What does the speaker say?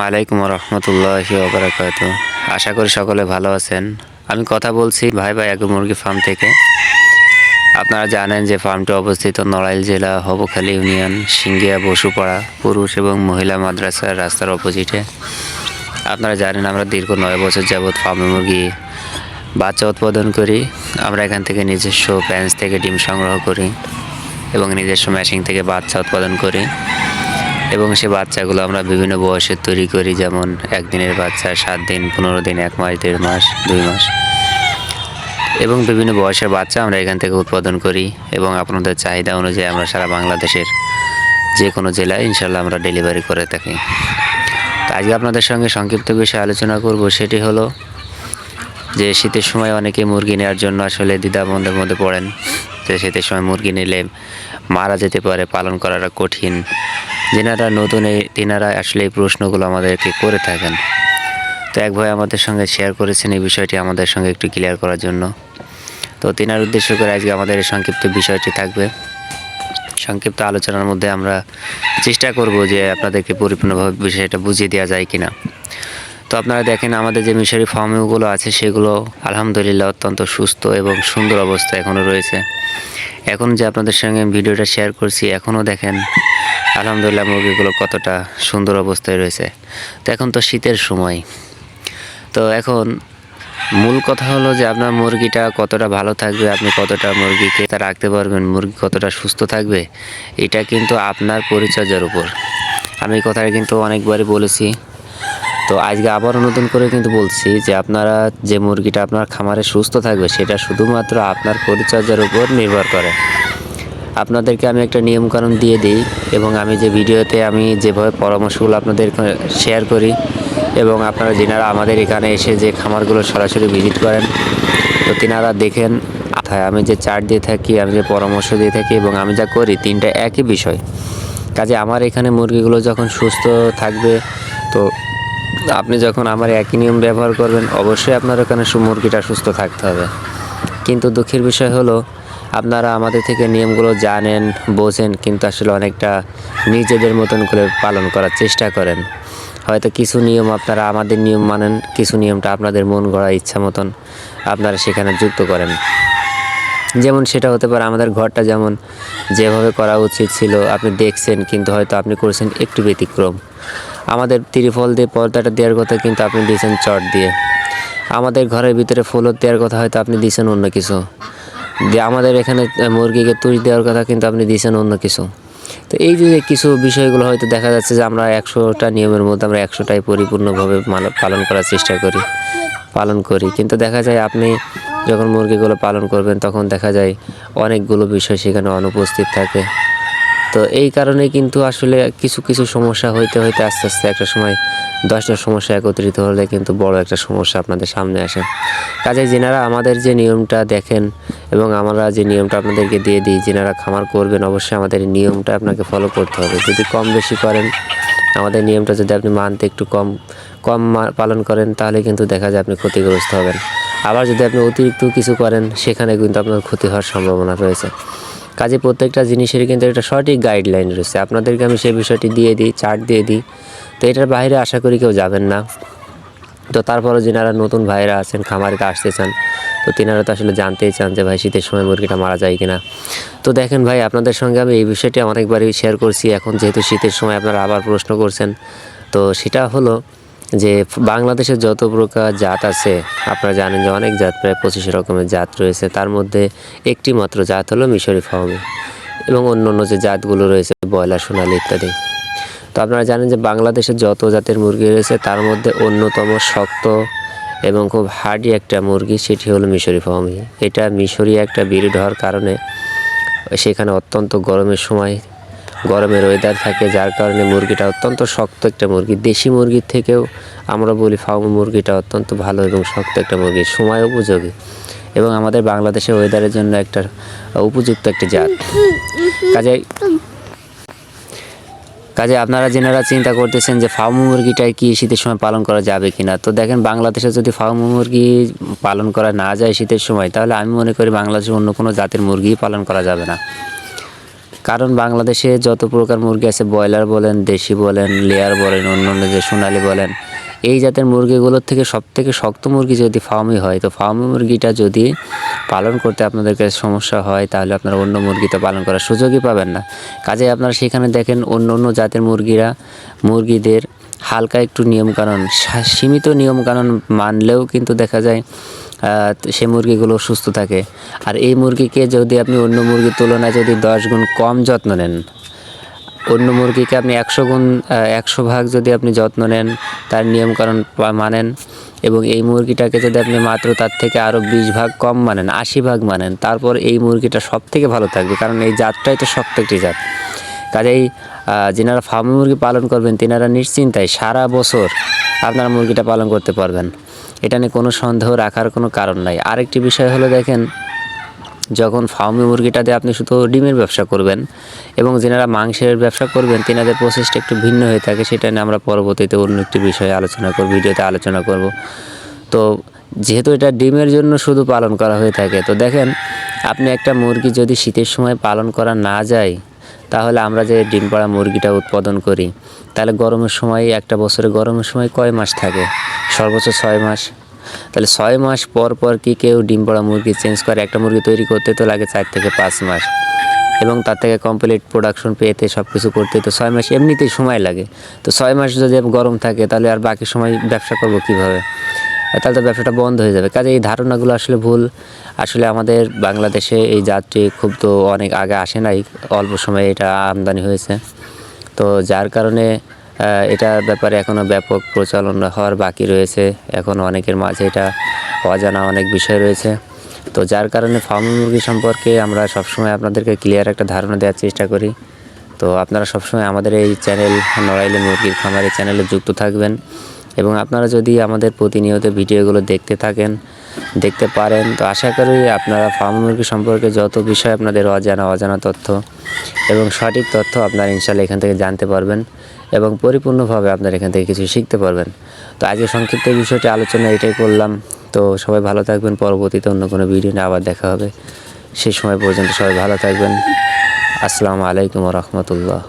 আসসালামু আলাইকুম রহমতুল্লাহি ওয়া বারাকাতুহু। আশা করি সকলে ভালো আছেন। আমি কথা বলছি ভাই ভাই এগ্রো মুরগি ফার্ম থেকে। আপনারা জানেন যে ফার্মটি অবস্থিত নড়াইল জেলা হবখালী ইউনিয়ন সিঙ্গিয়া বসুপাড়া পুরুষ এবং মহিলা মাদ্রাসার রাস্তার অপোজিটে। আপনারা জানেন আমরা দীর্ঘ 9 বছর যাবৎ ফার্মে মুরগি বাচ্চা উৎপাদন করি। আমরা এখান থেকে নিজস্ব প্যান্স থেকে ডিম সংগ্রহ করি এবং নিজস্ব মেশিন থেকে বাচ্চা উৎপাদন করি এবং সে বাচ্চাগুলো আমরা বিভিন্ন বয়সের তৈরি করি, যেমন 1 দিনের বাচ্চা, 7 দিন, 15 দিন, 1 মাস, 1.5 মাস, 2 মাস এবং বিভিন্ন বয়সের বাচ্চা আমরা এখান থেকে উৎপাদন করি এবং আপনাদের চাহিদা অনুযায়ী আমরা সারা বাংলাদেশের যে কোনো জেলায় ইনশাল্লাহ আমরা ডেলিভারি করে থাকি। তো আজকে আপনাদের সঙ্গে সংক্ষিপ্ত বিষয়ে আলোচনা করব, সেটি হলো যে শীতের সময় অনেকে মুরগি নেওয়ার জন্য আসলে দ্বিধাদ্বন্দ্বের মধ্যে পড়েন যে শীতের সময় মুরগি নিলে মারা যেতে পারে, পালন করাটা কঠিন। যেনারা নতুন তিনারা আসলে এই প্রশ্নগুলো আমাদেরকে করে থাকেন। তো এক ভাই আমাদের সঙ্গে শেয়ার করেছেন এই বিষয়টি আমাদের সঙ্গে একটু ক্লিয়ার করার জন্য। তো তিনার উদ্দেশ্য করে আজকে আমাদের এই সংক্ষিপ্ত বিষয়টি থাকবে। সংক্ষিপ্ত আলোচনার মধ্যে আমরা চেষ্টা করব যে আপনাদেরকে পরিপূর্ণভাবে বিষয়টা বুঝিয়ে দেওয়া যায় কিনা। তো আপনারা দেখেন আমাদের যে মিশরি ফার্মগুলো আছে সেগুলো আলহামদুলিল্লাহ অত্যন্ত সুস্থ এবং সুন্দর অবস্থা এখনও রয়েছে। এখন যে আপনাদের সঙ্গে ভিডিওটা শেয়ার করছি এখনও দেখেন আলহামদুলিল্লাহ মুরগিগুলো কতটা সুন্দর অবস্থায় রয়েছে। তো এখন তো শীতের সময়, তো এখন মূল কথা হলো যে আপনার মুরগিটা কতটা ভালো থাকবে, আপনি কতটা মুরগিকে তা রাখতে পারবেন, মুরগি কতটা সুস্থ থাকবে, এটা কিন্তু আপনার পরিচর্যার উপর। আমি এই কথাটা কিন্তু অনেকবারই বলেছি, তো আজকে আবারও নতুন করে কিন্তু বলছি যে আপনারা যে মুরগিটা আপনার খামারে সুস্থ থাকবে সেটা শুধুমাত্র আপনার পরিচর্যার উপর নির্ভর করে। আপনাদেরকে আমি একটা নিয়মকানুন দিয়ে দিই এবং আমি যে ভিডিওতে আমি যেভাবে পরামর্শগুলো আপনাদের শেয়ার করি এবং আপনারা যেনারা আমাদের এখানে এসে যে খামারগুলো সরাসরি ভিজিট করেন তো তিনারা দেখেন আমি যে চার্ট দিয়ে থাকি, আমি যে পরামর্শ দিয়ে থাকি এবং আমি যা করি তিনটা একই বিষয়। কাজে আমার এখানে মুরগিগুলো যখন সুস্থ থাকবে তো আপনি যখন আমার একই নিয়ম ব্যবহার করবেন অবশ্যই আপনার ওখানে মুরগিটা সুস্থ থাকতে হবে। কিন্তু দুঃখের বিষয় হলো আপনারা আমাদের থেকে নিয়মগুলো জানেন, বোঝেন, কিন্তু আসলে অনেকটা নিজেদের মতন করে পালন করার চেষ্টা করেন। হয়তো কিছু নিয়ম আপনারা আমাদের নিয়ম মানেন, কিছু নিয়মটা আপনাদের মন গড়া ইচ্ছা মতন আপনারা সেখানে যুক্ত করেন। যেমন সেটা হতে পারে আমাদের ঘরটা যেমন যেভাবে করা উচিত ছিল আপনি দেখছেন, কিন্তু হয়তো আপনি করেছেন একটু ব্যতিক্রম। আমাদের ত্রিফল দিয়ে পর্দাটা দেওয়ার কথা কিন্তু আপনি দিয়েছেন চট দিয়ে। আমাদের ঘরের ভিতরে ফ্লোর দেওয়ার কথা হয়তো আপনি দিয়েছেন অন্য কিছু। আমাদের এখানে মুরগিকে তুষ দেওয়ার কথা কিন্তু আপনি দিয়েছেন অন্য কিছু। তো এই যে কিছু বিষয়গুলো হয়তো দেখা যাচ্ছে যে আমরা 100টা নিয়মের মধ্যে আমরা 100টাই পরিপূর্ণভাবে পালন করার চেষ্টা পালন করি, কিন্তু দেখা যায় আপনি যখন মুরগিগুলো পালন করবেন তখন দেখা যায় অনেকগুলো বিষয় সেখানে অনুপস্থিত থাকে। তো এই কারণে কিন্তু আসলে কিছু সমস্যা হইতে আস্তে আস্তে একটা সময় 10টা সমস্যা একত্রিত হলে কিন্তু বড় একটা সমস্যা আপনাদের সামনে আসে। কাজে যেনারা আমাদের যে নিয়মটা দেখেন এবং আমরা যে নিয়মটা আপনাদেরকে দিয়ে দিই, যেনারা খামার করবেন অবশ্যই আমাদের নিয়মটা আপনাকে ফলো করতে হবে। যদি কম বেশি করেন, আমাদের নিয়মটা যদি আপনি মানতে একটু কম পালন করেন তাহলে কিন্তু দেখা যায় আপনি ক্ষতিগ্রস্ত হবেন। আবার যদি আপনি অতিরিক্ত কিছু করেন সেখানে কিন্তু আপনার ক্ষতি হওয়ার সম্ভাবনা রয়েছে। কাজে প্রত্যেকটা জিনিসেরই কিন্তু একটা সঠিক গাইডলাইন রয়েছে। আপনাদেরকে আমি সেই বিষয়টি দিয়ে দিই, চার্ট দিয়ে দিই। তো এটার বাইরে আশা করি কেউ যাবেন না। তো তারপরও যেনারা নতুন ভাইরা আছেন খামারিতে আসতে চান তো তিনারা তো আসলে জানতেই চান যে ভাই শীতের সময় মুরগিটা মারা যায় কিনা। তো দেখেন ভাই আপনাদের সঙ্গে আমি এই বিষয়টি অনেকবারই শেয়ার করছি। এখন যেহেতু শীতের সময় আপনারা আবার প্রশ্ন করছেন, তো সেটা হলো যে বাংলাদেশের যত প্রকার জাত আছে আপনারা জানেন যে অনেক জাত, প্রায় 25 রকমের জাত রয়েছে। তার মধ্যে একটি মাত্র জাত হলো মিশরি ফার্মি এবং অন্য যে জাতগুলো রয়েছে ব্রয়লার, সোনালী ইত্যাদি। তো আপনারা জানেন যে বাংলাদেশের যত জাতের মুরগি রয়েছে তার মধ্যে অন্যতম শক্ত এবং খুব হার্ডি একটা মুরগি সেটি হলো মিশরি ফার্মি। এটা মিশরি একটা ব্রিড হওয়ার কারণে সেখানে অত্যন্ত গরমের ওয়েদার থাকে, যার কারণে মুরগিটা অত্যন্ত শক্ত একটা মুরগি। দেশি মুরগির থেকেও আমরা বলি ফার্ম মুরগিটা অত্যন্ত ভালো এবং শক্ত একটা মুরগি, সময় উপযোগী এবং আমাদের বাংলাদেশের ওয়েদারের জন্য একটা উপযুক্ত একটা জাত। কাজে আপনারা যেনারা চিন্তা করতেছেন যে ফার্ম মুরগিটাই কি শীতের সময় পালন করা যাবে কিনা, তো দেখেন বাংলাদেশে যদি ফার্ম মুরগি পালন করা না যায় শীতের সময়, তাহলে আমি মনে করি বাংলাদেশে অন্য কোনো জাতের মুরগি পালন করা যাবে না। কারণ বাংলাদেশে যত প্রকার মুরগি আছে, ব্রয়লার বলেন, দেশি বলেন, লেয়ার বলেন, অন্যান্য যে সোনালী বলেন, এই জাতের মুরগিগুলোর থেকে সবথেকে শক্ত মুরগি যদি ফার্মই হয়, তো ফার্মি মুরগিটা যদি পালন করতে আপনাদের কাছে সমস্যা হয়, তাহলে আপনারা অন্য মুরগিতে পালন করার সুযোগই পাবেন না। কাজেই আপনারা সেখানে দেখেন অন্য জাতের মুরগিদের হালকা একটু নিয়মকানুন, সীমিত নিয়মকানুন মানলেও কিন্তু দেখা যায় সে মুরগিগুলো সুস্থ থাকে। আর এই মুরগিকে যদি আপনি অন্য মুরগির তুলনায় যদি 10 গুণ কম যত্ন নেন, অন্য মুরগিকে আপনি 100 ভাগ যদি আপনি যত্ন নেন, তার নিয়মকানুন মানেন, এবং এই মুরগিটাকে যদি আপনি মাত্র তার থেকে আরও 20 ভাগ কম মানেন, 80 ভাগ মানেন, তারপর এই মুরগিটা সব থেকে ভালো থাকবে। কারণ এই জাতটাই তো শক্ত একটি জাত। কাজেই যিনারা ফার্মি মুরগি পালন করবেন, তিনারা নিশ্চিন্তায় সারা বছর আপনারা মুরগিটা পালন করতে পারবেন। এটা নিয়ে কোনো সন্দেহ রাখার কোনো কারণ নাই। আরেকটি বিষয় হলো, দেখেন, যখন ফার্মি মুরগিটা দিয়ে আপনি শুধু ডিমের ব্যবসা করবেন এবং যিনারা মাংসের ব্যবসা করবেন, তিনাদের প্রসেসটা একটু ভিন্ন হয়ে থাকে। সেটা নিয়ে আমরা পরবর্তীতে অন্য একটি বিষয়ে ভিডিওতে আলোচনা করব। তো যেহেতু এটা ডিমের জন্য শুধু পালন করা হয়ে থাকে, তো দেখেন, আপনি একটা মুরগি যদি শীতের সময় পালন করা না যায়, তাহলে আমরা যে ডিম পাড়া মুরগিটা উৎপাদন করি, তাহলে গরমের সময়, একটা বছরে গরমের সময় কয় মাস থাকে? সর্বোচ্চ 6 মাস। তাহলে 6 মাস পর পর কি কেউ ডিম পাড়া মুরগি চেঞ্জ করে? একটা মুরগি তৈরি করতে তো লাগে 4 থেকে 5 মাস, এবং তার থেকে কমপ্লিট প্রোডাকশন পেতে সব কিছু করতে তো 6 মাস এমনিতেই সময় লাগে। তো 6 মাস যদি গরম থাকে, তাহলে আর বাকি সময় ব্যবসা করব কীভাবে? তাহলে তো ব্যবসাটা বন্ধ হয়ে যাবে। কাজে এই ধারণাগুলো আসলে ভুল। আসলে আমাদের বাংলাদেশে এই জাতটি খুব তো অনেক আগে আসে নাই, অল্প সময়ে এটা আমদানি হয়েছে। তো যার কারণে এটার ব্যাপারে এখনও ব্যাপক প্রচলন হওয়ার বাকি রয়েছে। এখনও অনেকের মাঝে এটা অজানা অনেক বিষয় রয়েছে। তো যার কারণে ফার্মি মুরগি সম্পর্কে আমরা সবসময় আপনাদেরকে ক্লিয়ার একটা ধারণা দেওয়ার চেষ্টা করি। তো আপনারা সবসময় আমাদের এই চ্যানেল, নড়াইলে মুরগির খামার এই চ্যানেলে যুক্ত থাকবেন, এবং আপনারা যদি আমাদের প্রতিনিয়ত ভিডিওগুলো দেখতে পারেন, তো আশা করি আপনারা ফার্মি মুরগি সম্পর্কে যত বিষয় আপনাদের অজানা তথ্য এবং সঠিক তথ্য আপনারা ইনশাআল্লাহ এখান থেকে জানতে পারবেন, এবং পরিপূর্ণভাবে আপনারা এখান থেকে কিছু শিখতে পারবেন। তো আজকে সংক্ষিপ্ত বিষয়টি আলোচনা এটাই করলাম। তো সবাই ভালো থাকবেন। পরবর্তীতে অন্য কোনো ভিডিও নিয়ে আবার দেখা হবে। সেই সময় পর্যন্ত সবাই ভালো থাকবেন। আসসালামু আলাইকুম ওয়া রাহমাতুল্লাহ।